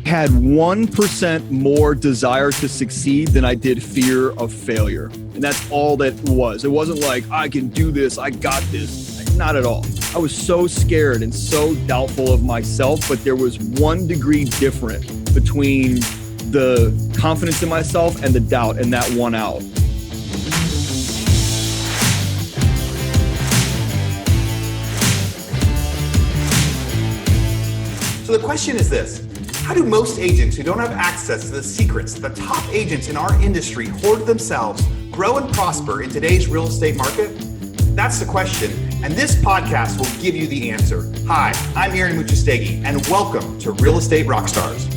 had 1% more desire to succeed than I did fear of failure. And that's all that was. It wasn't like, I can do this, I got this. Not at all. I was so scared and so doubtful of myself, but there was 1 degree different between the confidence in myself and the doubt, and that won out. So the question is this: how do most agents who don't have access to the secrets the top agents in our industry hoard themselves grow and prosper in today's real estate market? That's the question, and this podcast will give you the answer. Hi, I'm Aaron Muchastegui, and welcome to Real Estate Rockstars.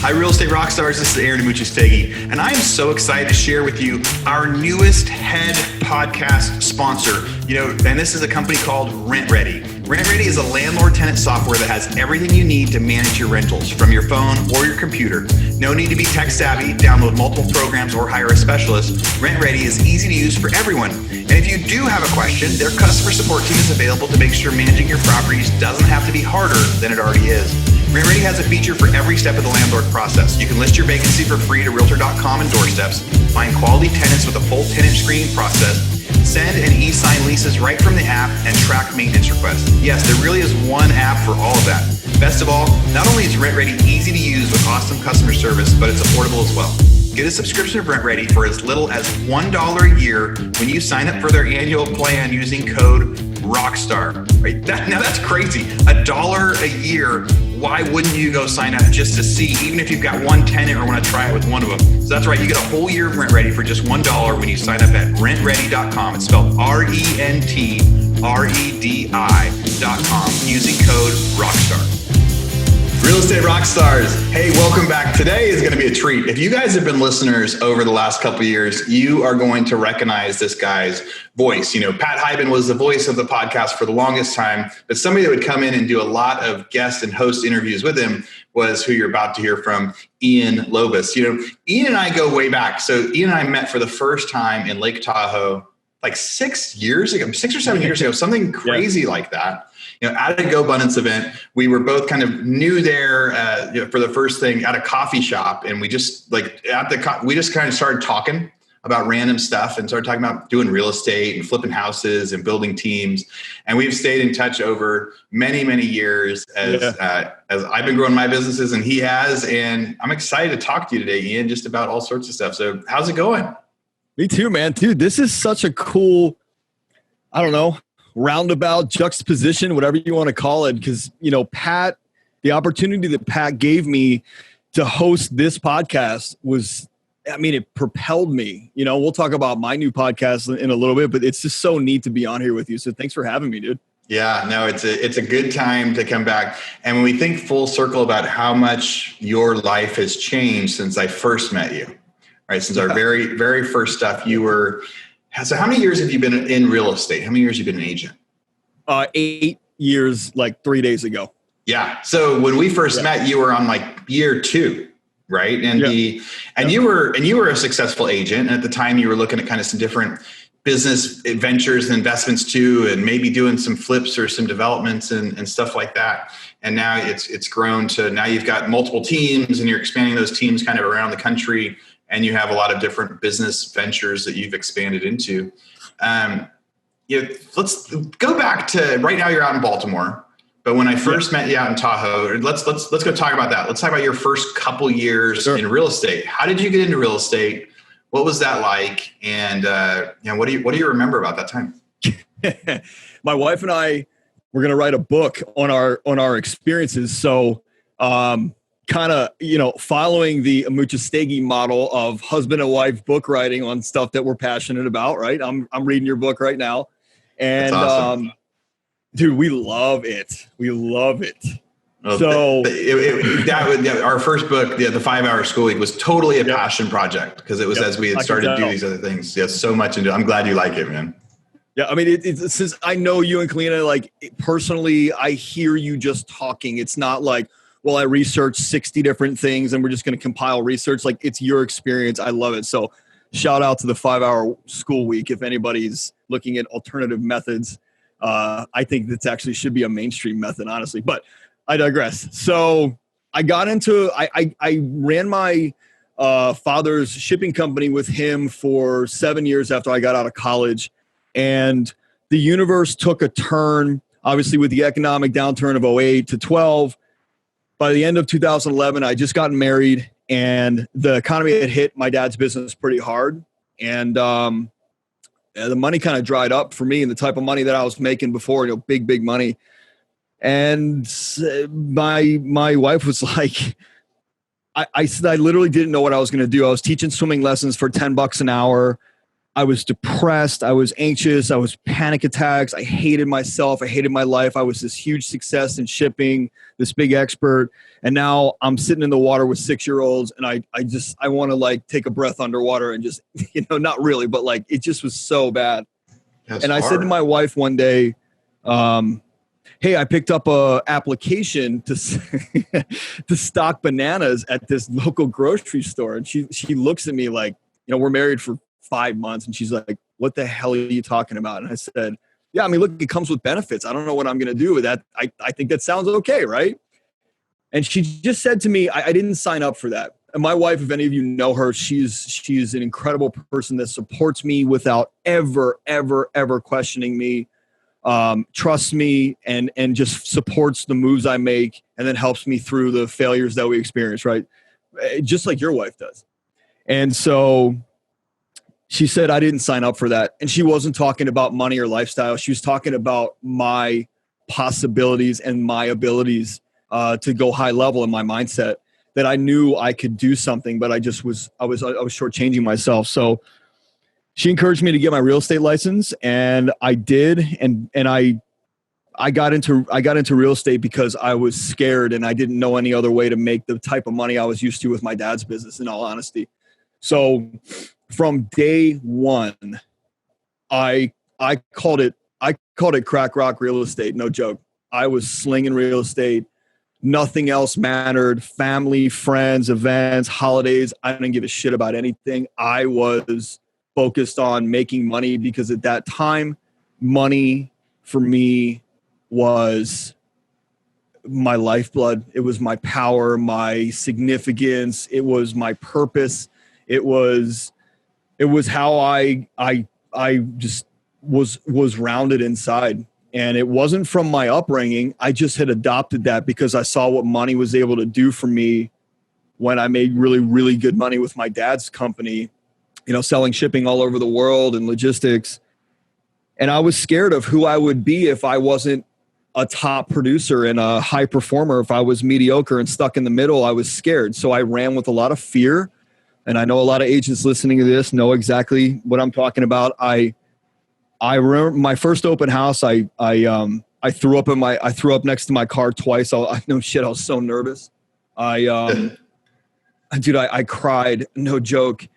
Hi, Real Estate Rockstars. This is Aaron Muchastegui, and I am so excited to share with you our newest head podcast sponsor. And this is a company called RentRedi. RentRedi is a landlord-tenant software that has everything you need to manage your rentals from your phone or your computer. No need to be tech savvy, download multiple programs, or hire a specialist. RentRedi is easy to use for everyone. And if you do have a question, their customer support team is available to make sure managing your properties doesn't have to be harder than it already is. RentRedi has a feature for every step of the landlord process. You can list your vacancy for free to Realtor.com and doorsteps, find quality tenants with a full tenant screening process, send and e-sign leases right from the app, and track maintenance requests. Yes, there really is one app for all of that. Best of all, not only is RentRedi easy to use with awesome customer service, but it's affordable as well. Get a subscription of RentRedi for as little as $1 a year when you sign up for their annual plan using code ROCKSTAR. Right? Now that's crazy. $1 a year. Why wouldn't you go sign up just to see, even if you've got one tenant or want to try it with one of them? So that's right. You get a whole year of RentRedi for just $1 when you sign up at rentredi.com. It's spelled RENTREDI.com using code ROCKSTAR. Real Estate Rockstars. Hey, welcome back. Today is going to be a treat. If you guys have been listeners over the last couple of years, you are going to recognize this guy's voice. Pat Hyben was the voice of the podcast for the longest time, but somebody that would come in and do a lot of guest and host interviews with him was who you're about to hear from, Ian Lobas. Ian and I go way back. So Ian and I met for the first time in Lake Tahoe like 6 years ago, 6 or 7 years ago, something crazy like that. At a GoBundance event, we were both kind of new there for the first thing at a coffee shop. And we just we just kind of started talking about random stuff and started talking about doing real estate and flipping houses and building teams. And we've stayed in touch over many, many years as I've been growing my businesses and he has. And I'm excited to talk to you today, Ian, just about all sorts of stuff. So how's it going? Me too, man. Dude, this is such a cool, roundabout juxtaposition, whatever you want to call it. Because, Pat, the opportunity that Pat gave me to host this podcast was, it propelled me. We'll talk about my new podcast in a little bit, but it's just so neat to be on here with you. So thanks for having me, dude. Yeah, no, it's a good time to come back. And when we think full circle about how much your life has changed since I first met you, right? Since our very, very first stuff, so how many years have you been in real estate? How many years have you been an agent? 8 years, like 3 days ago. Yeah. So when we first met, you were on like year 2, right? And you were a successful agent. And at the time you were looking at kind of some different business ventures and investments too, and maybe doing some flips or some developments and stuff like that. And now it's grown to now you've got multiple teams and you're expanding those teams kind of around the country. And you have a lot of different business ventures that you've expanded into. Let's go back to right now. You're out in Baltimore, but when I first met you out in Tahoe, let's go talk about that. Let's talk about your first couple years in real estate. How did you get into real estate? What was that like? And what do you remember about that time? My wife and I were going to write a book on our experiences. So. Kind of, following the Muchastegui model of husband and wife book writing on stuff that we're passionate about, right? I'm reading your book right now. And, that's awesome. Dude, we love it. We love it. Well, so our first book, the 5-Hour School Week, was totally a passion project because it was as we had started to do these other things. Yeah, so much into it. I'm glad you like it, man. Yeah, it's since I know you and Kalina, like personally, I hear you just talking. It's not like, well, I researched 60 different things and we're just going to compile research. Like it's your experience. I love it. So shout out to the 5-Hour School Week if anybody's looking at alternative methods. I think that's actually should be a mainstream method, honestly, but I digress. So I got into, I ran my father's shipping company with him for 7 years after I got out of college. And the universe took a turn, obviously with the economic downturn of 08 to 12. By the end of 2011, I just gotten married and the economy had hit my dad's business pretty hard. And the money kind of dried up for me and the type of money that I was making before, big money. And my wife was like, I said, I literally didn't know what I was going to do. I was teaching swimming lessons for $10 an hour. I was depressed. I was anxious. I was panic attacks. I hated myself. I hated my life. I was this huge success in shipping, this big expert. And now I'm sitting in the water with 6-year-olds and I want to like take a breath underwater and just, not really, but like, it just was so bad. That's and I hard. said to my wife one day, hey, I picked up a application to stock bananas at this local grocery store. And she looks at me like, we're married for 5 months. And she's like, what the hell are you talking about? And I said, yeah, I mean, look, it comes with benefits. I don't know what I'm going to do with that. I think that sounds okay, right? And she just said to me, I didn't sign up for that. And my wife, if any of you know her, she's an incredible person that supports me without ever questioning me. Trusts me and just supports the moves I make and then helps me through the failures that we experience, right? Just like your wife does. And so she said, I didn't sign up for that. And she wasn't talking about money or lifestyle. She was talking about my possibilities and my abilities to go high level in my mindset, that I knew I could do something, but I was shortchanging myself. So she encouraged me to get my real estate license, and I did. And I got into real estate because I was scared and I didn't know any other way to make the type of money I was used to with my dad's business, in all honesty. So from day one, I called it crack rock real estate. No joke. I was slinging real estate. Nothing else mattered. Family, friends, events, holidays. I didn't give a shit about anything. I was focused on making money because at that time, money for me was my lifeblood. It was my power, my significance. It was my purpose. It was how I just was rounded inside. And it wasn't from my upbringing. I just had adopted that because I saw what money was able to do for me when I made really, really good money with my dad's company, selling shipping all over the world and logistics. And I was scared of who I would be if I wasn't a top producer and a high performer. If I was mediocre and stuck in the middle, I was scared. So I ran with a lot of fear. And I know a lot of agents listening to this know exactly what I'm talking about. I remember my first open house. I threw up next to my car twice. I was so nervous. I cried. No joke.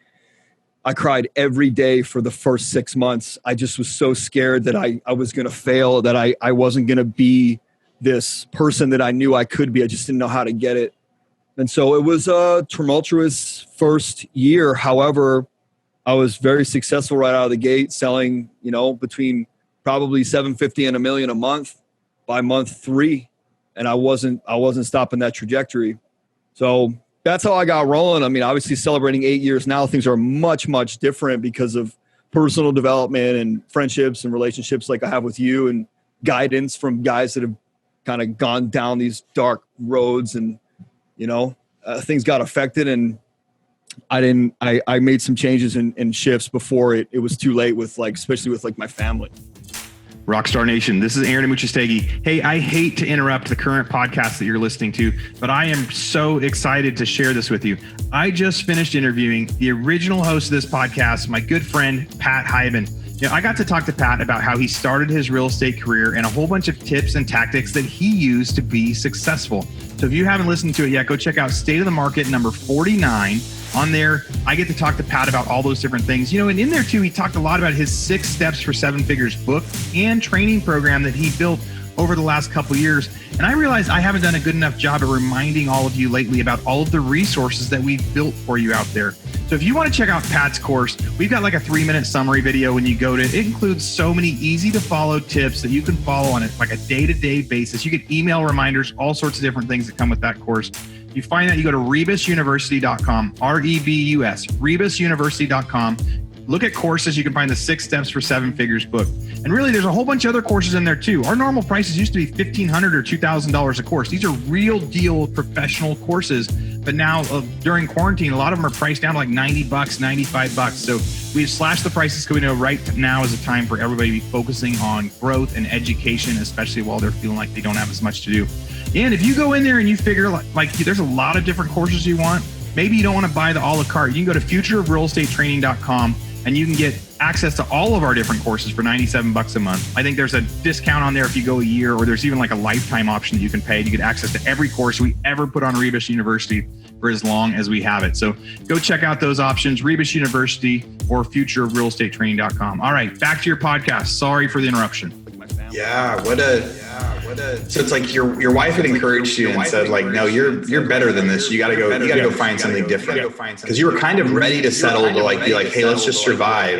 I cried every day for the first 6 months. I just was so scared that I was going to fail, that I wasn't going to be this person that I knew I could be. I just didn't know how to get it. And so it was a tumultuous first year. However, I was very successful right out of the gate, selling, between probably $750 and $1 million a month by month 3. And I wasn't stopping that trajectory. So that's how I got rolling. I mean, obviously celebrating 8 years now, things are much, much different because of personal development and friendships and relationships like I have with you, and guidance from guys that have kind of gone down these dark roads, and, things got affected, and I made some changes and shifts before it was too late especially with my family. Rockstar Nation, this is Aaron Amuchastegui. Hey, I hate to interrupt the current podcast that you're listening to, but I am so excited to share this with you. I just finished interviewing the original host of this podcast, my good friend, Pat Hyben. I got to talk to Pat about how he started his real estate career and a whole bunch of tips and tactics that he used to be successful. So if you haven't listened to it yet, go check out State of the Market number 49. On there, I get to talk to Pat about all those different things. And in there too, he talked a lot about his 6 Steps for 7 Figures book and training program that he built over the last couple of years. And I realized I haven't done a good enough job of reminding all of you lately about all of the resources that we've built for you out there. So if you want to check out Pat's course, we've got like a 3-minute summary video when you go to it. It includes so many easy to follow tips that you can follow on it like a day-to-day basis. You get email reminders, all sorts of different things that come with that course. You find that you go to rebusuniversity.com, R-E-B-U-S, rebusuniversity.com. Look at courses. You can find the 6 Steps for 7 Figures book. And really, there's a whole bunch of other courses in there too. Our normal prices used to be $1,500 or $2,000 a course. These are real deal professional courses. But now during quarantine, a lot of them are priced down to like $90, $95. So we've slashed the prices because we know right now is a time for everybody to be focusing on growth and education, especially while they're feeling like they don't have as much to do. And if you go in there and you figure like there's a lot of different courses you want, maybe you don't want to buy the a la carte. You can go to futureofrealestatetraining.com and you can get access to all of our different courses for $97 a month. I think there's a discount on there if you go a year, or there's even like a lifetime option that you can pay. You get access to every course we ever put on Rebus University for as long as we have it. So go check out those options, Rebus University or futureofrealestatetraining.com. All right, back to your podcast. Sorry for the interruption. So it's like your wife had encouraged you and said like, no, you're better than this. You gotta go find something different. Because you were kind of ready to settle to like be like, hey, let's just survive.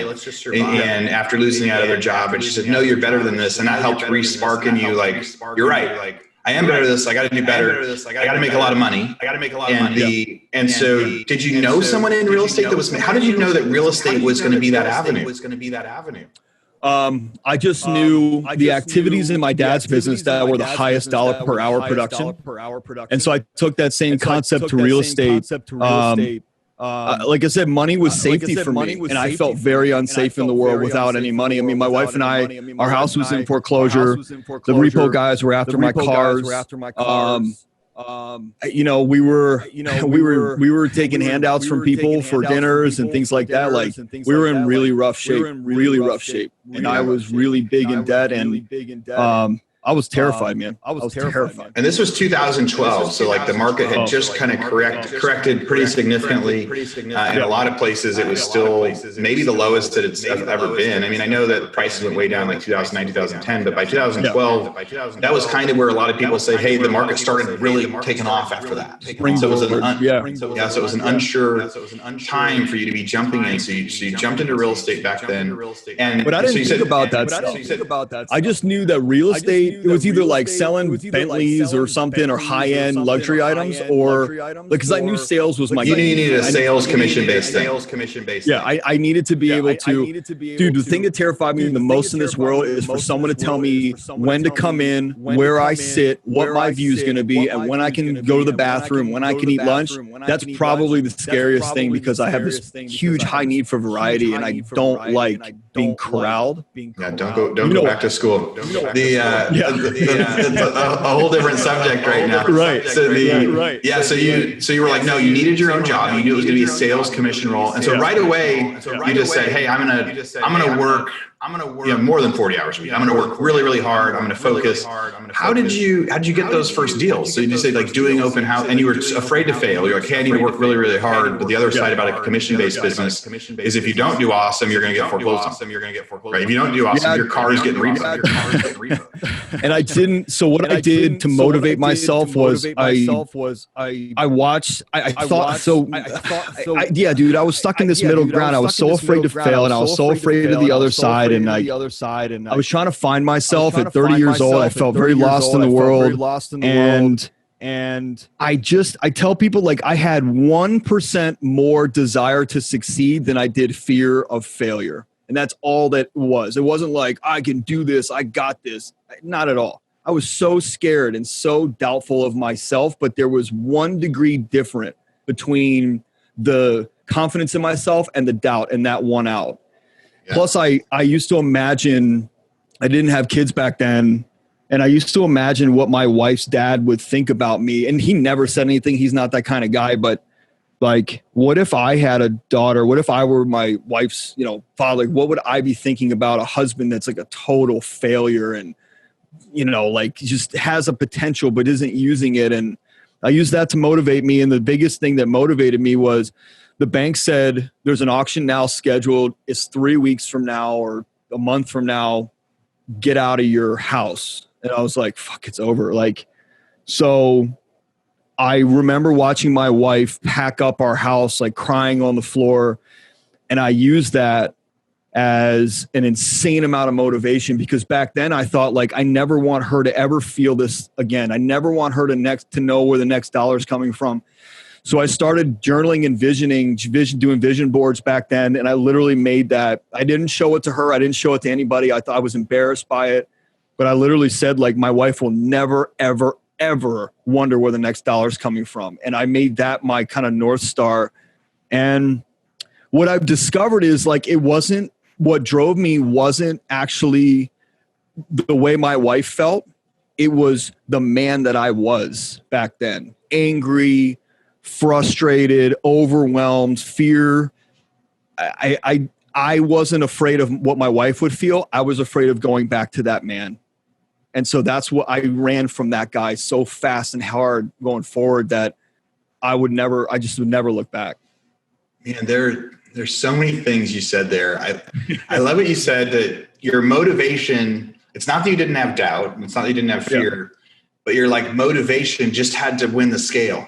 And after losing that other job, and she said, no, you're better than this. And that helped re-spark in you like, you're right. Like, I am better at this. I got to do better. I got to make a lot of money. And so did you know someone in real estate that was, how did you know that real estate was going to be that avenue? I just knew the activities in my dad's business that were the highest dollar per hour production. And so I took that same concept to real estate. Like I said, money was safety for me, and I felt very unsafe in the world without any money. I mean, my wife and I, our house was in foreclosure. The repo guys were after my cars. You know, we were taking handouts from people for dinners and things like that. Like we were in really rough shape, and I was really big in debt, and I was terrified, man. I was terrified. And this was 2012. So like the market had just kind of corrected pretty significantly. In a lot of places, it was still maybe the lowest that it's ever been. I mean, I know that the prices went way down like 2009, 2010, but by 2012, that was kind of where a lot of people say, hey, the market started really taking off after that. So it was so it was an unsure time for you to be jumping in. So you jumped into real estate back then. But I didn't think about that. I just knew that real estate, it was either like selling Bentleys or something, or high-end luxury items, or because I knew sales was my game. You needed a sales commission-based thing. Yeah, I needed to be able to, dude, the thing that terrified me the most in this world is for someone to tell me when to come in, where I sit, what my view is going to be, and when I can go to the bathroom, when I can eat lunch. That's probably the scariest thing, because I have this huge high need for variety, and I don't like being corralled. Yeah, don't go back to school. A whole different subject right now. Right. So so you were like, no, you needed your own job. You knew it was going to be a sales commission role, and so right away you just said, hey, I'm gonna work more than 40 hours a week. I'm going to work really, really hard. I'm going to focus. How did you get those first deals? So you just say like doing open house, and you were afraid to fail. You're like, hey, I need to work really, really hard. But the other side about a commission-based business is if you don't do awesome, you're going to get foreclosed on. Right? If you don't do awesome, your car is getting repoed. And I didn't. So what I did to motivate myself was I watched. I thought, dude, I was stuck in this middle ground. I was so afraid to fail, and I was so afraid of the other side. And I was trying to find myself at 30 years old. I felt very lost in the world. And I tell people, like, I had 1% more desire to succeed than I did fear of failure. And that's all that it was. It wasn't like, I can do this, I got this. Not at all. I was so scared and so doubtful of myself, but there was 1 degree different between the confidence in myself and the doubt, and that won out. Yeah. Plus, I used to imagine, I didn't have kids back then, and I used to imagine what my wife's dad would think about me. And he never said anything. He's not that kind of guy. But like, what if I had a daughter? What if I were my wife's, father? What would I be thinking about a husband that's like a total failure and, like just has a potential but isn't using it? And I used that to motivate me. And the biggest thing that motivated me was the bank said, there's an auction now scheduled. It's 3 weeks from now or a month from now. Get out of your house. And I was like, fuck, it's over. Like, so I remember watching my wife pack up our house, like crying on the floor. And I used that as an insane amount of motivation, because back then I thought, like, I never want her to ever feel this again. I never want her to know where the next dollar is coming from. So I started journaling and doing vision boards back then. And I literally made that. I didn't show it to her. I didn't show it to anybody. I thought I was embarrassed by it. But I literally said, like, my wife will never, ever, ever wonder where the next dollar is coming from. And I made that my kind of North Star. And what I've discovered is, like, what drove me wasn't actually the way my wife felt. It was the man that I was back then. Angry, frustrated, overwhelmed, fear. I wasn't afraid of what my wife would feel. I was afraid of going back to that man. And so that's what I ran from that guy so fast and hard going forward that I just would never look back. Man, there's so many things you said there. I love what you said, that your motivation, it's not that you didn't have doubt. It's not that you didn't have fear, but your like motivation just had to win the scale.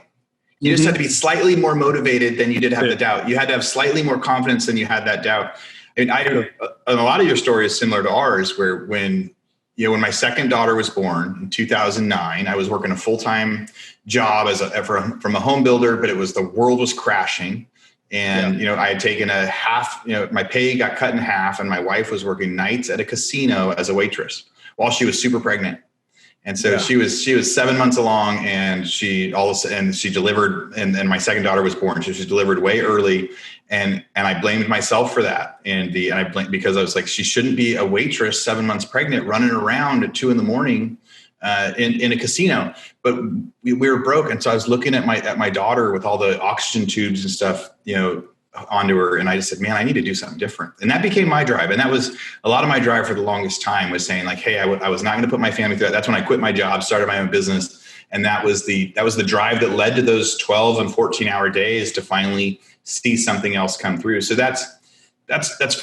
You just had to be slightly more motivated than you did have the doubt. You had to have slightly more confidence than you had that doubt. And a lot of your story is similar to ours, where when my second daughter was born in 2009, I was working a full-time job from a home builder, but the world was crashing. And, I had taken my pay got cut in half, and my wife was working nights at a casino as a waitress while she was super pregnant. And so she was 7 months along, and she delivered, and my second daughter was born. So she delivered way early. And I blamed myself for that. Because I was like, she shouldn't be a waitress 7 months pregnant running around at 2 a.m. In a casino. But we were broke. And so I was looking at my daughter with all the oxygen tubes and stuff, onto her. And I just said, man, I need to do something different. And that became my drive. And that was a lot of my drive for the longest time, was saying, like, hey, I was not going to put my family through that. That's when I quit my job, started my own business. And that was the drive that led to those 12 and 14-hour days to finally see something else come through. So that's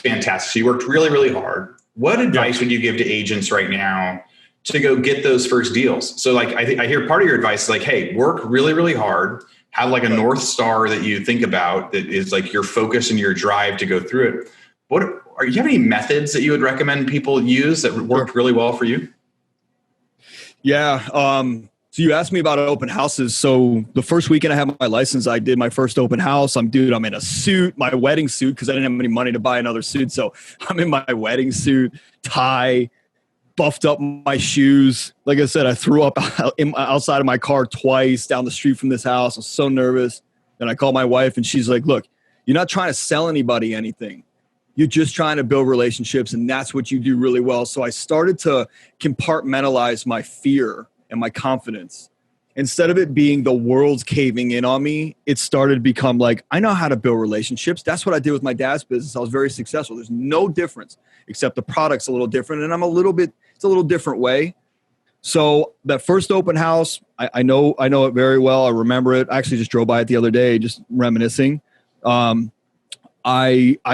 fantastic. So you worked really, really hard. What advice would you give to agents right now to go get those first deals? So like, I hear part of your advice is like, hey, work really, really hard. Have like a North Star that you think about that is like your focus and your drive to go through it. Do you have any methods that you would recommend people use that worked really well for you? Yeah. So you asked me about open houses. So the first weekend I had my license, I did my first open house. I'm in a suit, my wedding suit, because I didn't have any money to buy another suit. So I'm in my wedding suit, tie, buffed up my shoes. Like I said, I threw up outside of my car twice down the street from this house. I was so nervous. And I called my wife, and she's like, look, you're not trying to sell anybody anything. You're just trying to build relationships, and that's what you do really well. So I started to compartmentalize my fear and my confidence. Instead of it being the world's caving in on me, it started to become like, I know how to build relationships. That's what I did with my dad's business. I was very successful. There's no difference, except the product's a little different, and it's a little different way. So that first open house, I know it very well. I remember it. I actually just drove by it the other day, just reminiscing. I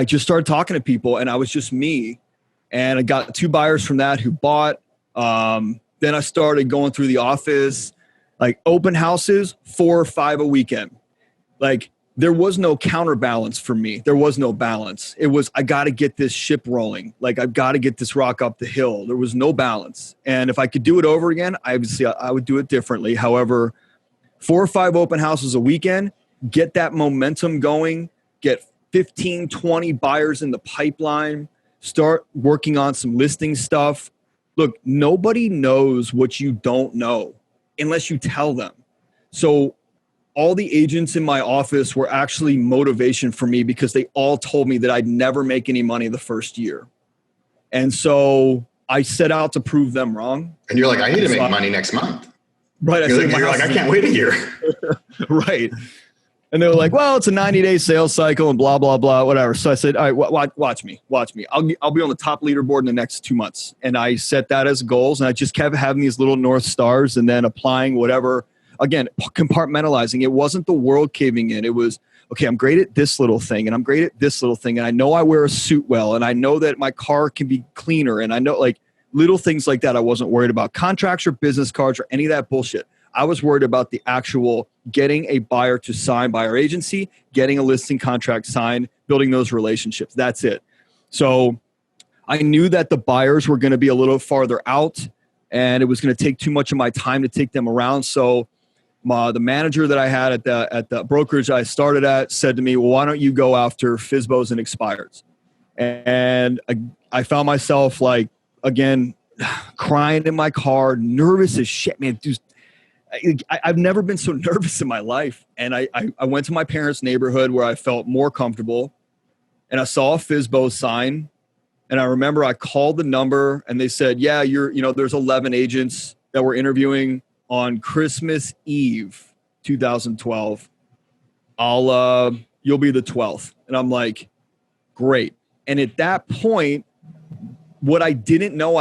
just started talking to people, and I was just me. And I got 2 buyers from that who bought. Then I started going through the office, like open houses, 4 or 5 a weekend. Like there was no counterbalance for me. There was no balance. It was, I got to get this ship rolling. Like I've got to get this rock up the hill. There was no balance. And if I could do it over again, I would do it differently. However, 4 or 5 open houses a weekend, get that momentum going, get 15, 20 buyers in the pipeline, start working on some listing stuff. Look, nobody knows what you don't know unless you tell them. So all the agents in my office were actually motivation for me, because they all told me that I'd never make any money the first year. And so I set out to prove them wrong. And you're like, I need to make money next month. Right. You're like, I can't wait a year. Right. And they were like, well, it's a 90-day sales cycle and blah, blah, blah, whatever. So I said, all right, watch me. I'll be on the top leaderboard in the next 2 months. And I set that as goals. And I just kept having these little North Stars and then applying whatever, again, compartmentalizing. It wasn't the world caving in. It was, okay, I'm great at this little thing, and I'm great at this little thing. And I know I wear a suit well, and I know that my car can be cleaner. And I know, like, Little things like that I wasn't worried about. Contracts or business cards or any of that bullshit. I was worried about the actual getting a buyer to sign by our agency, getting a listing contract signed, building those relationships. That's it. So I knew that the buyers were going to be a little farther out and it was going to take too much of my time to take them around. So the manager that I had at the brokerage I started at said to me, well, why don't you go after FSBOs and expireds? And I found myself like, again, crying in my car, nervous as shit, man. Dude, I've never been so nervous in my life. And I went to my parents' neighborhood where I felt more comfortable, and I saw a FSBO sign. And I remember I called the number and they said, yeah, there's 11 agents that we're interviewing on Christmas Eve, 2012. You'll be the 12th. And I'm like, great. And at that point, what I didn't know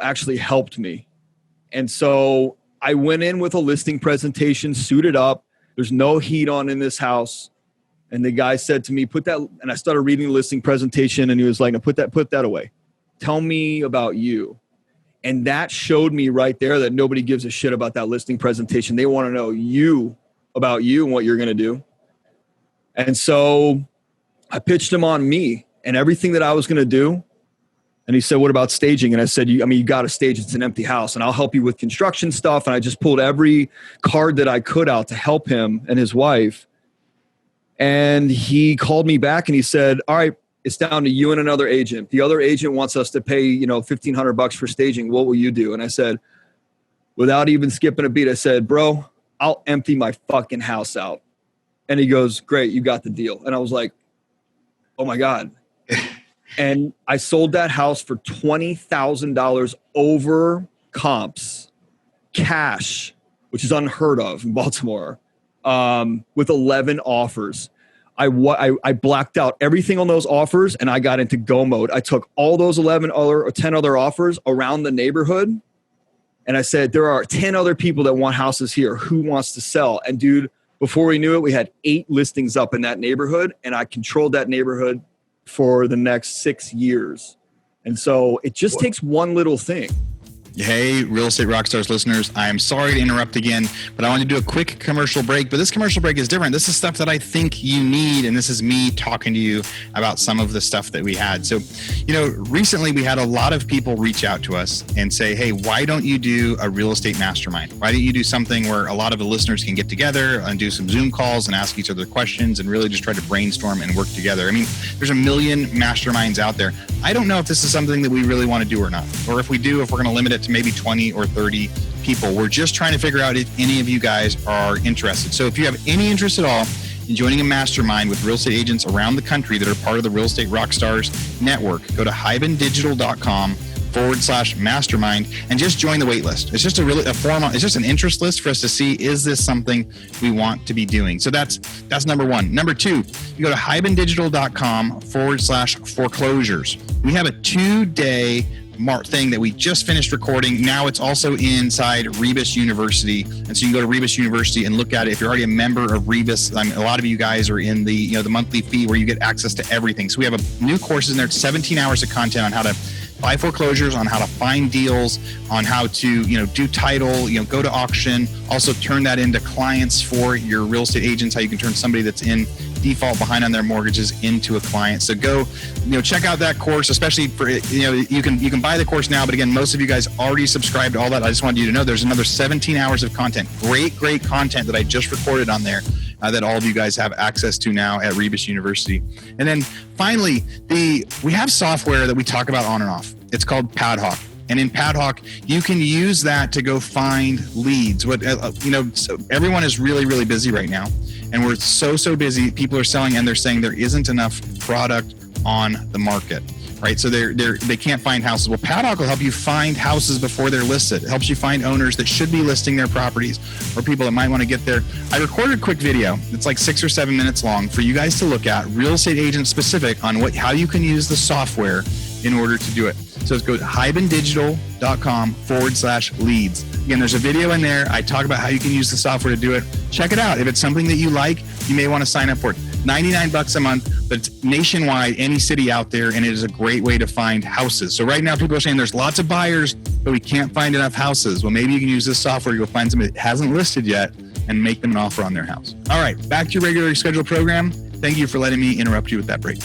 actually helped me. And so I went in with a listing presentation, suited up. There's no heat on in this house. And the guy said to me, put that, and I started reading the listing presentation and he was like, no, put that away. Tell me about you. And that showed me right there that nobody gives a shit about that listing presentation. They want to know about you and what you're going to do. And so I pitched him on me and everything that I was going to do. And he said, what about staging? And I said, you got to stage. It's an empty house and I'll help you with construction stuff. And I just pulled every card that I could out to help him and his wife. And he called me back and he said, all right, it's down to you and another agent. The other agent wants us to pay, $1,500 for staging. What will you do? And I said, without even skipping a beat, I said, bro, I'll empty my fucking house out. And he goes, great, you got the deal. And I was like, oh my God. And I sold that house for $20,000 over comps, cash, which is unheard of in Baltimore, with 11 offers. I blacked out everything on those offers and I got into go mode. I took all those 10 other offers around the neighborhood. And I said, there are 10 other people that want houses here. Who wants to sell? And dude, before we knew it, we had 8 listings up in that neighborhood and I controlled that neighborhood for the next 6 years. And so it just takes one little thing. Hey, Real Estate Rockstars listeners, I am sorry to interrupt again, but I want to do a quick commercial break. But this commercial break is different. This is stuff that I think you need. And this is me talking to you about some of the stuff that we had. So, recently we had a lot of people reach out to us and say, hey, why don't you do a real estate mastermind? Why don't you do something where a lot of the listeners can get together and do some Zoom calls and ask each other questions and really just try to brainstorm and work together? I mean, there's a million masterminds out there. I don't know if this is something that we really want to do or not, or if we do, if we're going to limit it to maybe 20 or 30 people. We're just trying to figure out if any of you guys are interested. So if you have any interest at all in joining a mastermind with real estate agents around the country that are part of the Real Estate Rockstars network, go to hibandigital.com/mastermind and just join the wait list. It's just it's just an interest list for us to see, is this something we want to be doing? So that's number one. Number two, you go to hibandigital.com/foreclosures. We have a 2-day thing that we just finished recording. Now it's also inside Rebus University. And so you can go to Rebus University and look at it. If you're already a member of Rebus, a lot of you guys are in the, the monthly fee where you get access to everything. So we have new courses in there. It's 17 hours of content on how to buy foreclosures, on how to find deals, on how to, do title, go to auction, also turn that into clients for your real estate agents, how you can turn somebody that's in default behind on their mortgages into a client. So go, check out that course, especially for, you can buy the course now, but again, most of you guys already subscribed to all that. I just wanted you to know there's another 17 hours of content, great content that I just recorded on there that all of you guys have access to now at Rebus University. And then finally, we have software that we talk about on and off. It's called Padhawk. And in Padhawk, you can use that to go find leads. So everyone is really, really busy right now. And we're so busy. People are selling and they're saying there isn't enough product on the market, right? So they can't find houses. Well, Padhawk will help you find houses before they're listed. It helps you find owners that should be listing their properties or people that might want to get there. I recorded a quick video. It's like 6 or 7 minutes long for you guys to look at, real estate agent specific, on how you can use the software in order to do it. So let's go to hibandigital.com/leads. Again, there's a video in there. I talk about how you can use the software to do it. Check it out. If it's something that you like, you may want to sign up for it. $99 a month, but it's nationwide, any city out there, and it is a great way to find houses. So right now people are saying there's lots of buyers, but we can't find enough houses. Well, maybe you can use this software to go find somebody that hasn't listed yet and make them an offer on their house. All right, back to your regularly scheduled program. Thank you for letting me interrupt you with that break.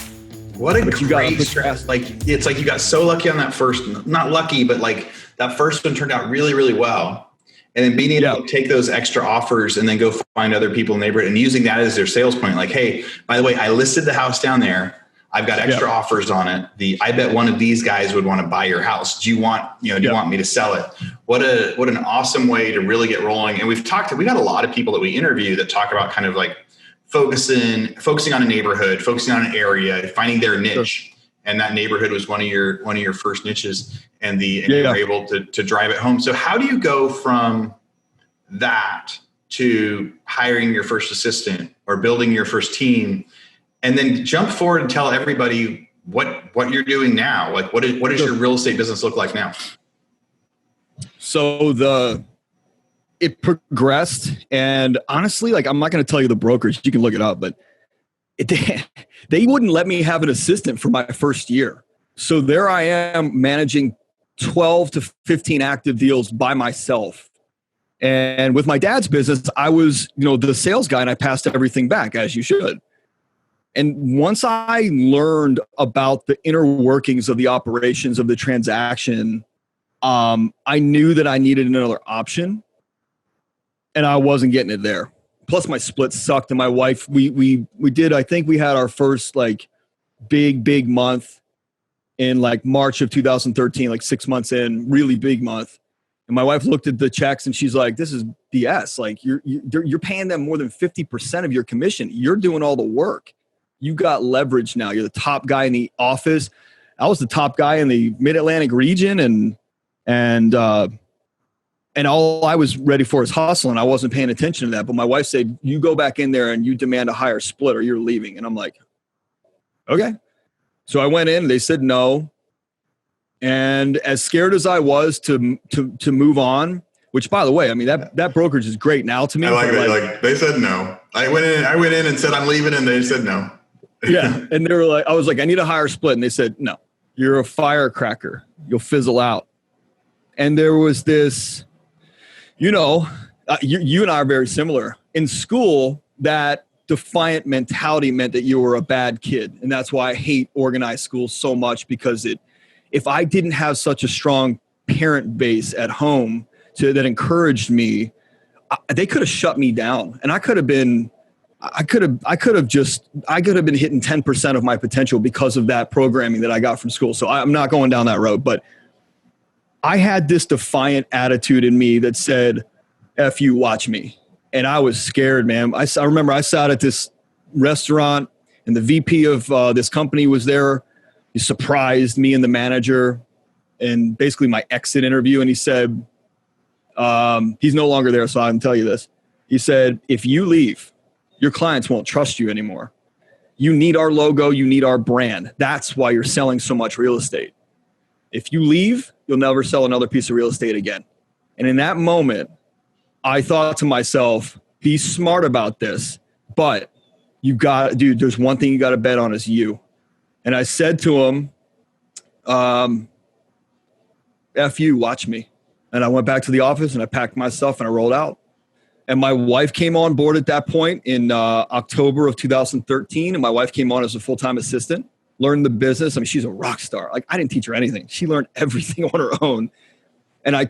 What a great stress. It's like you got so lucky on that first, not lucky, but like that first one turned out really, really well. And then being able to take those extra offers and then go find other people in the neighborhood and using that as their sales point. Like, hey, by the way, I listed the house down there. I've got extra offers on it. I bet one of these guys would want to buy your house. Do you want me to sell it? What an awesome way to really get rolling. And we got a lot of people that we interview that talk about kind of like focusing on a neighborhood, focusing on an area, finding their niche. Sure. And that neighborhood was one of your first niches, and you were able to drive it home. So how do you go from that to hiring your first assistant or building your first team, and then jump forward and tell everybody what you're doing now? Like what does your real estate business look like now? So it progressed, and honestly, like I'm not going to tell you the brokerage. You can look it up, but they wouldn't let me have an assistant for my first year. So there I am managing 12 to 15 active deals by myself. And with my dad's business, I was, the sales guy, and I passed everything back, as you should. And once I learned about the inner workings of the operations of the transaction, I knew that I needed another option, and I wasn't getting it there. Plus my split sucked, and my wife, we did, I think we had our first like big month in like March of 2013, like 6 months in, really big month. And my wife looked at the checks and she's like, this is BS. Like you're paying them more than 50% of your commission. You're doing all the work. You got leverage now. You're the top guy in the office. I was the top guy in the Mid-Atlantic region, and all I was ready for is hustling. I wasn't paying attention to that. But my wife said, you go back in there and you demand a higher split or you're leaving. And I'm like, okay. So I went in, they said no. And as scared as I was to move on, which by the way, I mean, that brokerage is great now to me. I like that. Like they said no. I went in and said, I'm leaving. And they said no. Yeah. And they were like, I was like, I need a higher split. And they said, no, you're a firecracker. You'll fizzle out. And there was this, you and I are very similar. In school, that defiant mentality meant that you were a bad kid. And that's why I hate organized schools so much, because if I didn't have such a strong parent base at home that encouraged me, they could have shut me down. And I could have been hitting 10% of my potential because of that programming that I got from school. So I'm not going down that road, but I had this defiant attitude in me that said, F you, watch me. And I was scared, man. I remember I sat at this restaurant and the VP of this company was there. He surprised me and the manager and basically my exit interview. And he said, he's no longer there, so I can tell you this. He said, if you leave, your clients won't trust you anymore. You need our logo. You need our brand. That's why you're selling so much real estate. If you leave, you'll never sell another piece of real estate again. And in that moment, I thought to myself, be smart about this, but there's one thing you got to bet on is you. And I said to him, F you, watch me. And I went back to the office and I packed my stuff and I rolled out. And my wife came on board at that point in October of 2013. And my wife came on as a full-time assistant. Learned the business. I mean, she's a rock star. Like I didn't teach her anything. She learned everything on her own. And there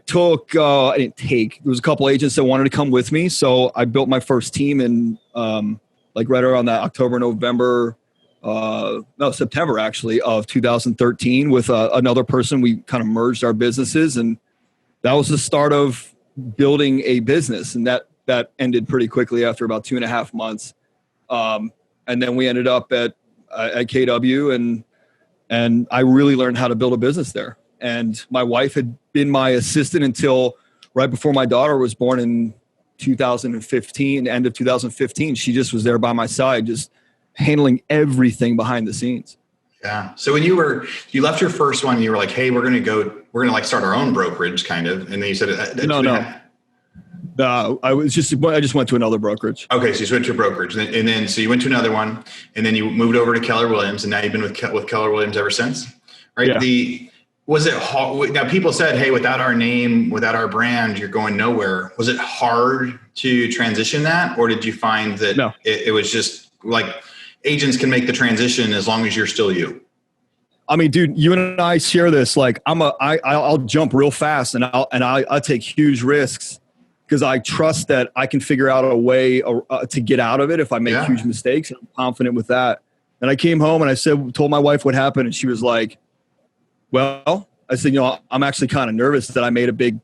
was a couple agents that wanted to come with me. So I built my first team in right around that September actually of 2013 with another person. We kind of merged our businesses, and that was the start of building a business. And that ended pretty quickly after about 2.5 months. And then we ended up at KW, and I really learned how to build a business there. And my wife had been my assistant until right before my daughter was born in 2015, end of 2015. She just was there by my side, just handling everything behind the scenes. Yeah. So when you left your first one, you were like, hey, we're going to like start our own brokerage kind of. And then you said, no. I just went to another brokerage. Okay. So you went to a brokerage and then, so you went to another one and then you moved over to Keller Williams and now you've been with Keller Williams ever since, right? Yeah. Was it hard? Now people said, hey, without our name, without our brand, you're going nowhere. Was it hard to transition that? Or did you find that No. it was just like agents can make the transition as long as you're still you? I mean, dude, you and I share this. Like I'll jump real fast and I take huge risks because I trust that I can figure out a way to get out of it if I make huge mistakes. And I'm confident with that. And I came home and I told my wife what happened. And she was like, well, I said, I'm actually kind of nervous that I made a big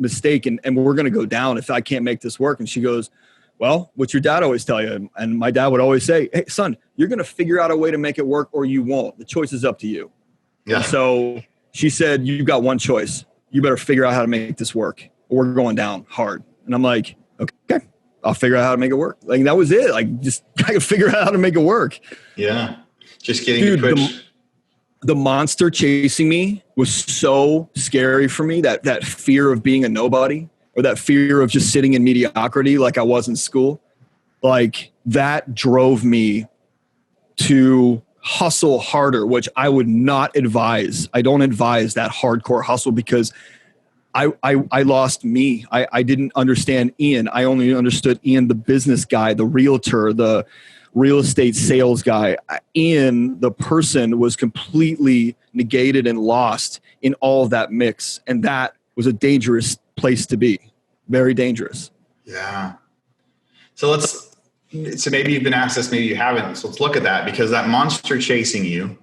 mistake and we're going to go down if I can't make this work. And she goes, well, what's your dad always tell you? And my dad would always say, hey, son, you're going to figure out a way to make it work or you won't. The choice is up to you. Yeah. And so she said, you've got one choice. You better figure out how to make this work or we're going down hard. And I'm like, okay, I'll figure out how to make it work. Like that was it. Like just I could figure out how to make it work. Yeah. Just getting the push. The monster chasing me was so scary for me, that fear of being a nobody or that fear of just sitting in mediocrity like I was in school. Like that drove me to hustle harder, which I would not advise. I don't advise that hardcore hustle because I lost me. I didn't understand Ian. I only understood Ian, the business guy, the realtor, the real estate sales guy. Ian, the person, was completely negated and lost in all of that mix. And that was a dangerous place to be. Very dangerous. Yeah. So maybe you've been asked this, maybe you haven't. So let's look at that because that monster chasing you,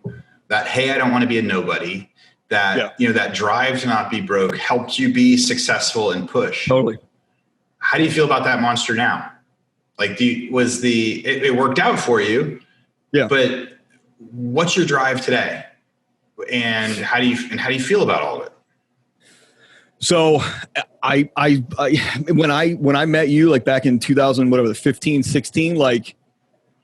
that, hey, I don't want to be a nobody, that, that drive to not be broke helped you be successful and push. Totally. How do you feel about that monster now? Like it worked out for you, but what's your drive today? And how do you feel about all of it? So when I met you, like back in 15, 16, like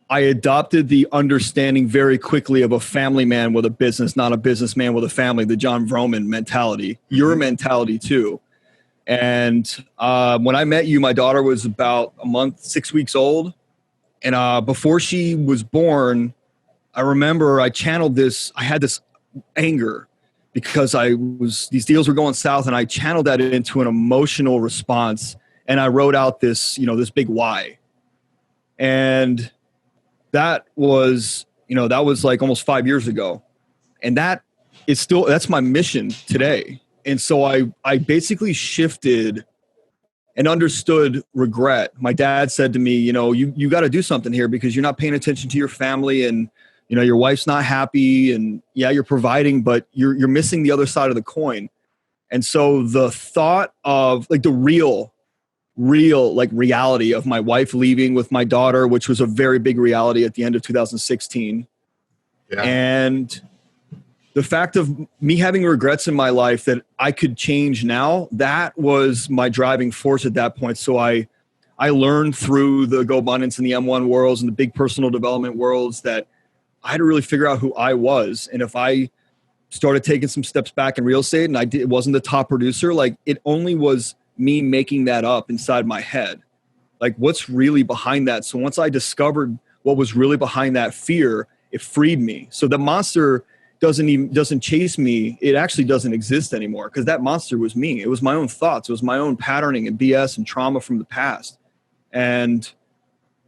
I adopted the understanding very quickly of a family man with a business, not a businessman with a family, the John Vroman mentality, your mentality too. And when I met you, my daughter was about a month, 6 weeks old. And before she was born, I remember I channeled this. I had this anger because these deals were going south, and I channeled that into an emotional response. And I wrote out this big why. And that was like almost 5 years ago. And that's my mission today. And so I basically shifted and understood regret. My dad said to me, you got to do something here because you're not paying attention to your family and, your wife's not happy and you're providing, but you're missing the other side of the coin. And so the thought of like the real like reality of my wife leaving with my daughter, which was a very big reality at the end of 2016. Yeah. And the fact of me having regrets in my life that I could change now, that was my driving force at that point. So I learned through the GoBundance and the M1 worlds and the big personal development worlds that I had to really figure out who I was. And if I started taking some steps back in real estate and it wasn't the top producer, like it only was me making that up inside my head. Like what's really behind that? So once I discovered what was really behind that fear, it freed me. So the monster doesn't chase me. It actually doesn't exist anymore because that monster was me. It was my own thoughts. It was my own patterning and BS and trauma from the past. And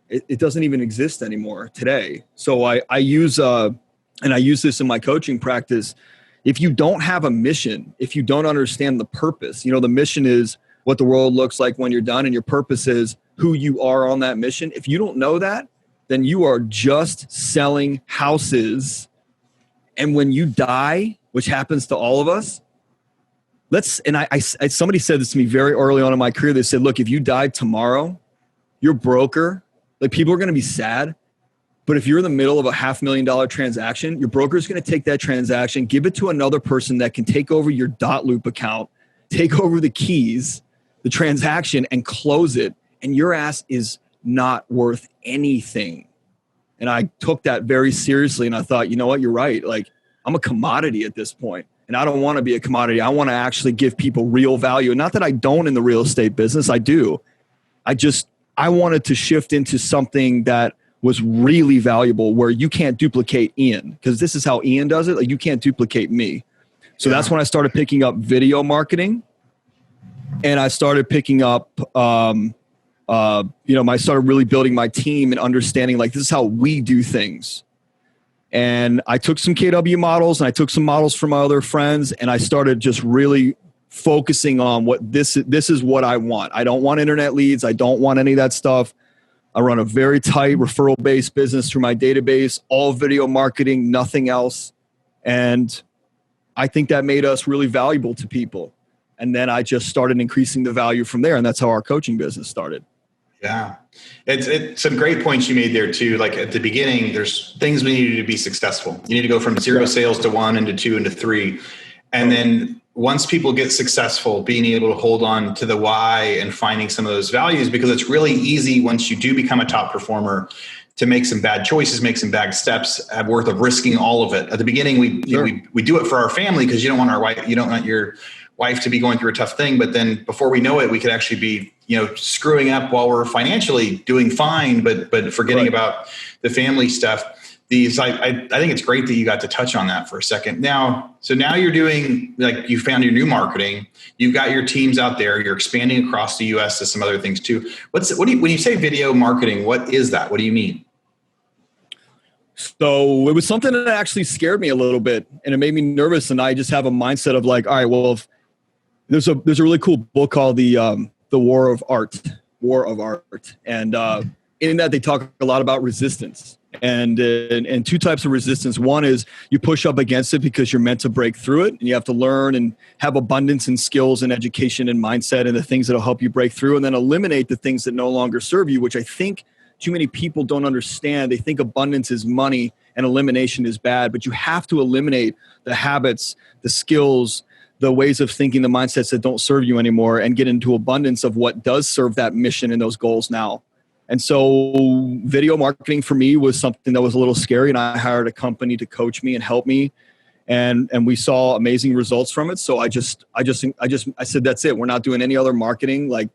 it doesn't even exist anymore today. So I use this in my coaching practice. If you don't have a mission, if you don't understand the purpose, the mission is what the world looks like when you're done, and your purpose is who you are on that mission. If you don't know that, then you are just selling houses. And when you die, which happens to all of us, somebody said this to me very early on in my career. They said, look, if you died tomorrow, your broker, like people are going to be sad. But if you're in the middle of a $500,000 transaction, your broker is going to take that transaction, give it to another person that can take over your .loop account, take over the keys, the transaction, and close it. And your ass is not worth anything. And I took that very seriously. And I thought, you know what, you're right. Like I'm a commodity at this point. And I don't want to be a commodity. I want to actually give people real value. Not that I don't in the real estate business. I do. I wanted to shift into something that was really valuable where you can't duplicate Ian, because this is how Ian does it. Like, you can't duplicate me. So that's when I started picking up video marketing, and I started picking up, I started really building my team and understanding, like, this is how we do things. And I took some KW models and I took some models from my other friends, and I started just really focusing on what this is what I want. I don't want internet leads. I don't want any of that stuff. I run a very tight referral-based business through my database, all video marketing, nothing else. And I think that made us really valuable to people. And then I just started increasing the value from there. And that's how our coaching business started. Yeah. It's some great points you made there too. Like at the beginning, there's things we needed to be successful. You need to go from 0 sales to 1 into 2 into 3. And then once people get successful, being able to hold on to the why and finding some of those values, because it's really easy once you do become a top performer to make some bad choices, make some bad steps, have worth of risking all of it. At the beginning, we do it for our family because you don't want your wife to be going through a tough thing. But then before we know it, we could actually be, screwing up while we're financially doing fine, but forgetting about the family stuff. I think it's great that you got to touch on that for a second. Now you're doing, like, you found your new marketing, you've got your teams out there, you're expanding across the US to some other things too. When you say video marketing, what is that? What do you mean? So it was something that actually scared me a little bit, and it made me nervous. And I just have a mindset of like, all right, well, if there's a really cool book called the War of Art. And in that they talk a lot about resistance. And two types of resistance. One is you push up against it because you're meant to break through it, and you have to learn and have abundance in skills and education and mindset and the things that will help you break through, and then eliminate the things that no longer serve you, which I think too many people don't understand. They think abundance is money and elimination is bad, but you have to eliminate the habits, the skills, the ways of thinking, the mindsets that don't serve you anymore, and get into abundance of what does serve that mission and those goals now. And so video marketing for me was something that was a little scary, and I hired a company to coach me and help me. And we saw amazing results from it. So I said, that's it. We're not doing any other marketing. Like,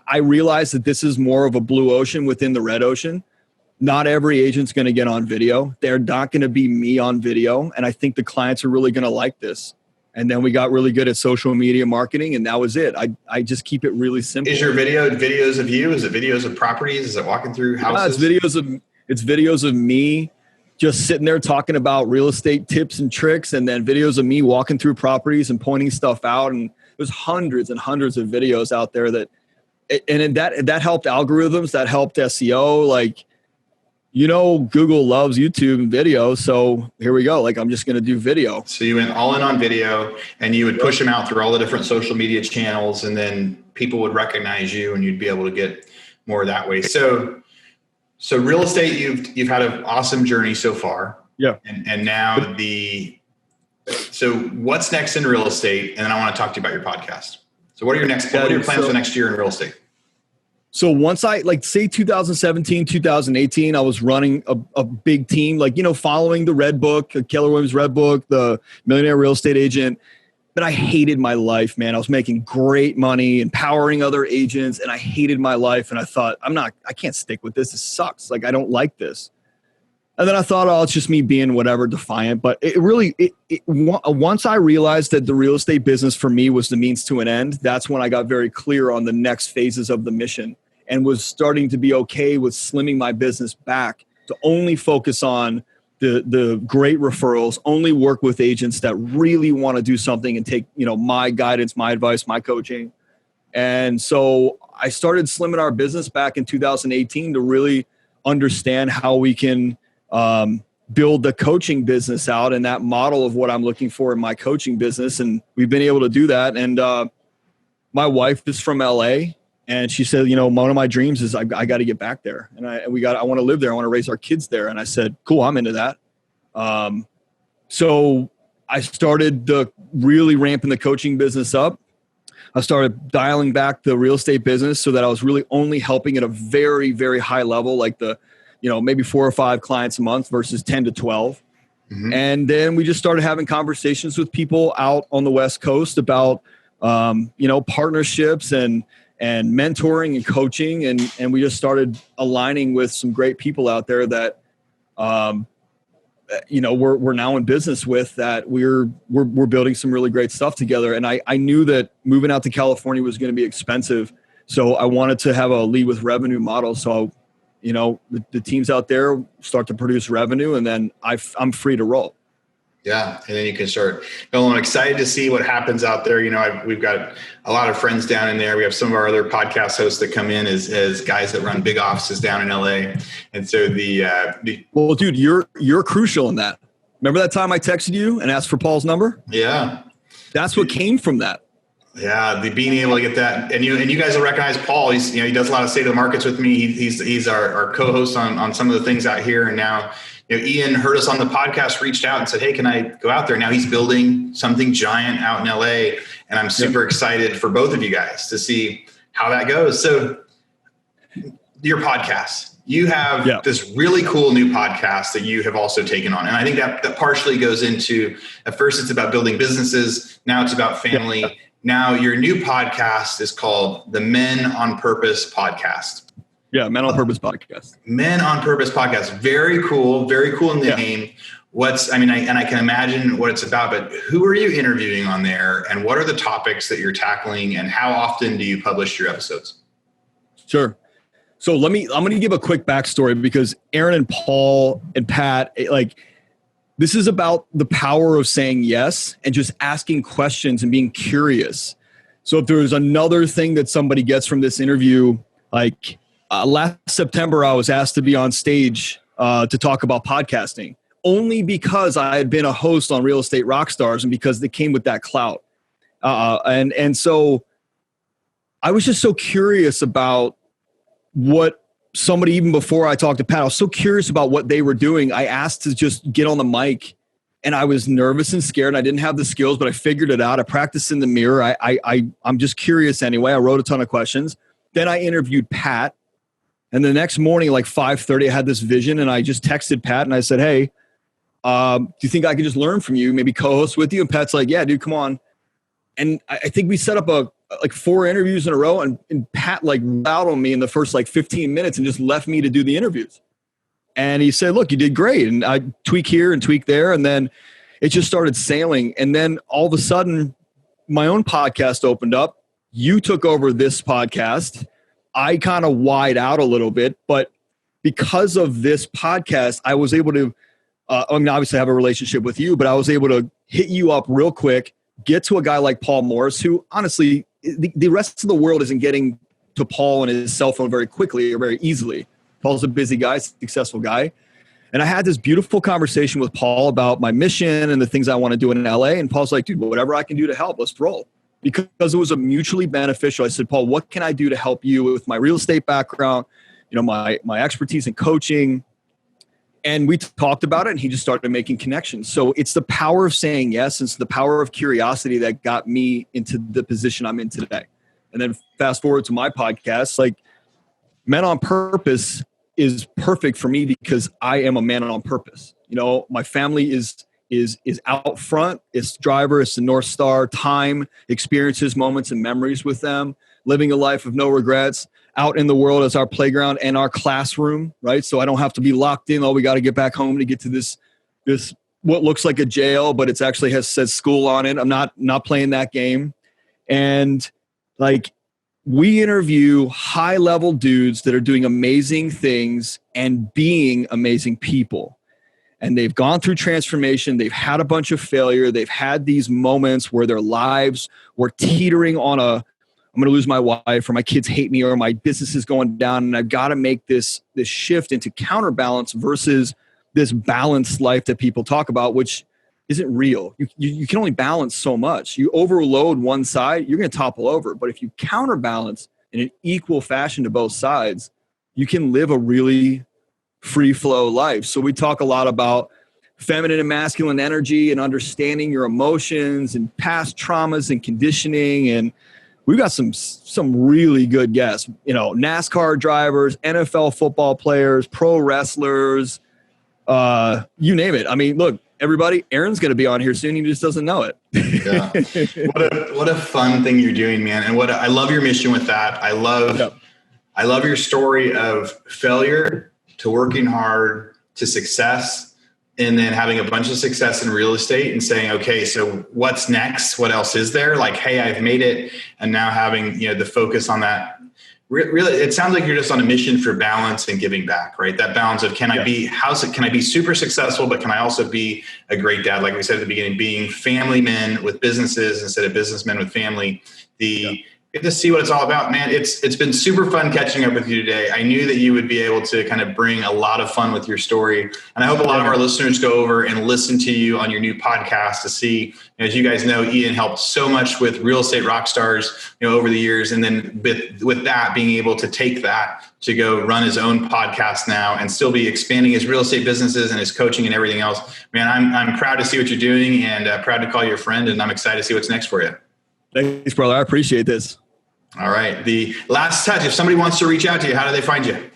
I realized that this is more of a blue ocean within the red ocean. Not every agent's going to get on video. They're not going to be me on video. And I think the clients are really going to like this. And then we got really good at social media marketing, and that was it. I just keep it really simple. Is your videos of you? Is it videos of properties? Is it walking through houses? It's videos of me just sitting there talking about real estate tips and tricks, and then videos of me walking through properties and pointing stuff out. And there's hundreds and hundreds of videos out there that helped algorithms, that helped SEO. Like, Google loves YouTube and video. So here we go. Like, I'm just going to do video. So you went all in on video, and you would push them out through all the different social media channels, and then people would recognize you and you'd be able to get more that way. So real estate, you've had an awesome journey so far. Yeah. And now so what's next in real estate? And then I want to talk to you about your podcast. So what are your plans for next year in real estate? So once say 2017, 2018, I was running a big team, following the Red Book, Keller Williams Red Book, the Millionaire Real Estate Agent. But I hated my life, man. I was making great money, empowering other agents, and I hated my life. And I thought, I can't stick with this. This sucks. Like, I don't like this. And then I thought, it's just me being whatever, defiant. But once I realized that the real estate business for me was the means to an end, that's when I got very clear on the next phases of the mission, and was starting to be okay with slimming my business back to only focus on the great referrals, only work with agents that really want to do something and take, my guidance, my advice, my coaching. And so I started slimming our business back in 2018 to really understand how we can build the coaching business out, and that model of what I'm looking for in my coaching business. And we've been able to do that. And my wife is from LA, and she said, one of my dreams is I got to get back there, and I want to live there. I want to raise our kids there. And I said, cool, I'm into that. So I started really ramping the coaching business up. I started dialing back the real estate business so that I was really only helping at a very, very high level, like maybe 4 or 5 clients a month versus 10 to 12. Mm-hmm. And then we just started having conversations with people out on the West Coast about, partnerships and and mentoring and coaching. And we just started aligning with some great people out there that, we're now in business with, that we're building some really great stuff together. And I knew that moving out to California was going to be expensive. So I wanted to have a lead with revenue model. So, the teams out there start to produce revenue, and then I'm free to roll. Yeah. And then you can start going. I'm excited to see what happens out there. We've got a lot of friends down in there. We have some of our other podcast hosts that come in as guys that run big offices down in LA. And so well, dude, you're crucial in that. Remember that time I texted you and asked for Paul's number? Yeah. That's what came from that. Yeah, being able to get that, and you guys will recognize Paul. He does a lot of state of the markets with me. He's our co-host on some of the things out here. And now, Ian heard us on the podcast, reached out and said, "Hey, can I go out there?" Now he's building something giant out in LA, and I'm super excited for both of you guys to see how that goes. So, your podcast, you have this really cool new podcast that you have also taken on, and I think that partially goes into, at first it's about building businesses, now it's about family. Yeah. Now, your new podcast is called the Men on Purpose Podcast. Yeah, Men on Purpose Podcast. Men on Purpose Podcast. Very cool in the name. I can imagine what it's about, but who are you interviewing on there, and what are the topics that you're tackling, and how often do you publish your episodes? Sure. So I'm going to give a quick backstory, because Aaron and Paul and Pat, this is about the power of saying yes and just asking questions and being curious. So if there's another thing that somebody gets from this interview, last September, I was asked to be on stage to talk about podcasting, only because I had been a host on Real Estate Rockstars and because they came with that clout. And so I was just so curious about what somebody, even before I talked to Pat, I was so curious about what they were doing. I asked to just get on the mic, and I was nervous and scared, and I didn't have the skills, but I figured it out. I practiced in the mirror. I'm just curious anyway. I wrote a ton of questions. Then I interviewed Pat, and the next morning, 5:30, I had this vision, and I just texted Pat and I said, "Hey, do you think I could just learn from you, maybe co-host with you?" And Pat's like, "Yeah, dude, come on." And I think we set up 4 interviews in a row, and Pat out on me in the first 15 minutes and just left me to do the interviews. And he said, "Look, you did great." And I tweak here and tweak there. And then it just started sailing. And then all of a sudden my own podcast opened up. You took over this podcast. I kind of wide out a little bit, but because of this podcast, I was able to, obviously I have a relationship with you, but I was able to hit you up real quick, get to a guy like Paul Morris, who honestly, the rest of the world isn't getting to Paul and his cell phone very quickly or very easily. Paul's a busy guy, successful guy. And I had this beautiful conversation with Paul about my mission and the things I want to do in LA. And Paul's like, "Dude, whatever I can do to help, let's roll." Because it was a mutually beneficial. I said, "Paul, what can I do to help you with my real estate background, my expertise in coaching?" And we talked about it, and he just started making connections. So it's the power of saying yes. It's the power of curiosity that got me into the position I'm in today. And then fast forward to my podcast, Men on Purpose is perfect for me because I am a man on purpose. My family is out front. It's driver. It's the North Star. Time, experiences, moments, and memories with them. Living a life of no regrets. Out in the world as our playground and our classroom, right? So I don't have to be locked in. We got to get back home to get to this what looks like a jail, but it's actually says school on it. I'm not playing that game. And we interview high level dudes that are doing amazing things and being amazing people. And they've gone through transformation. They've had a bunch of failure. They've had these moments where their lives were teetering on I'm going to lose my wife, or my kids hate me, or my business is going down, and I've got to make this shift into counterbalance versus this balanced life that people talk about, which isn't real. You can only balance so much. You overload one side, you're going to topple over. But if you counterbalance in an equal fashion to both sides, you can live a really free flow life. So we talk a lot about feminine and masculine energy and understanding your emotions and past traumas and conditioning. And we've got some really good guests, NASCAR drivers, NFL football players, pro wrestlers, you name it. I mean, look, everybody, Aaron's going to be on here soon. He just doesn't know it. Yeah. What a fun thing you're doing, man. And I love your mission with that. I love your story of failure to working hard to success, and then having a bunch of success in real estate and saying, okay, so what's next? What else is there? Like, hey, I've made it. And now having, the focus on that. Really, it sounds like you're just on a mission for balance and giving back, right? That balance of can I be super successful, but can I also be a great dad? Like we said at the beginning, being family men with businesses instead of businessmen with family. Get to see what it's all about, man. It's been super fun catching up with you today. I knew that you would be able to kind of bring a lot of fun with your story. And I hope a lot of our listeners go over and listen to you on your new podcast to see, as you guys know, Ian helped so much with real estate rock stars, over the years. And then with that, being able to take that to go run his own podcast now and still be expanding his real estate businesses and his coaching and everything else. Man, I'm proud to see what you're doing and proud to call you a friend. And I'm excited to see what's next for you. Thanks, brother. I appreciate this. All right. The last touch, if somebody wants to reach out to you, how do they find you?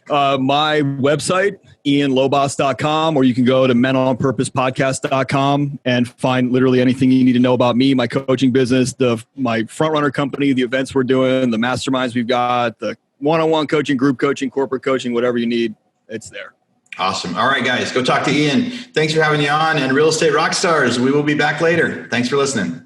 My website, ianlobas.com, or you can go to menonpurposepodcast.com and find literally anything you need to know about me, my coaching business, my frontrunner company, the events we're doing, the masterminds we've got, the one-on-one coaching, group coaching, corporate coaching, whatever you need, it's there. Awesome. All right, guys, go talk to Ian. Thanks for having you on. And Real Estate Rockstars, we will be back later. Thanks for listening.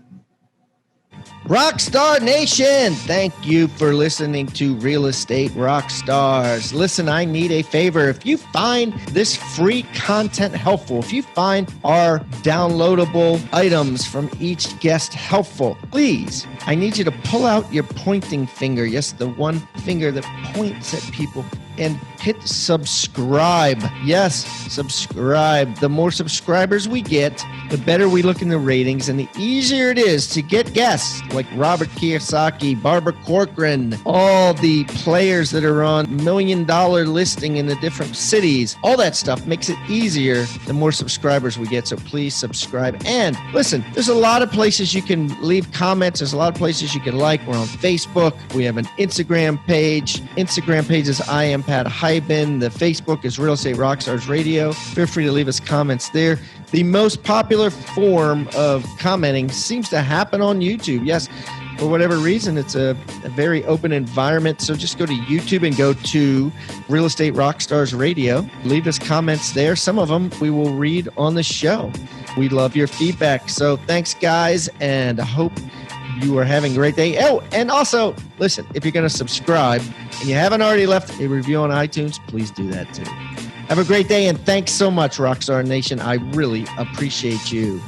Rockstar Nation, thank you for listening to Real Estate Rockstars. Listen, I need a favor. If you find this free content helpful, if you find our downloadable items from each guest helpful, please, I need you to pull out your pointing finger. Yes, the one finger that points at people, and hit subscribe. Yes, subscribe. The more subscribers we get, the better we look in the ratings, and the easier it is to get guests like Robert Kiyosaki, Barbara Corcoran, all the players that are on $1 Million listing in the different cities. All that stuff makes it easier the more subscribers we get. So please subscribe. And listen, there's a lot of places you can leave comments. There's a lot of places you can like. We're on Facebook. We have an Instagram page. Instagram page is I Am Pat Hyben. The Facebook is Real Estate Rockstars Radio. Feel free to leave us comments there. The most popular form of commenting seems to happen on YouTube. Yes, for whatever reason, it's a very open environment. So just go to YouTube and go to Real Estate Rockstars Radio. Leave us comments there. Some of them we will read on the show. We love your feedback. So thanks, guys, and I hope you are having a great day. Oh, and also, listen, if you're going to subscribe and you haven't already left a review on iTunes, please do that too. Have a great day, and thanks so much, Rockstar Nation. I really appreciate you.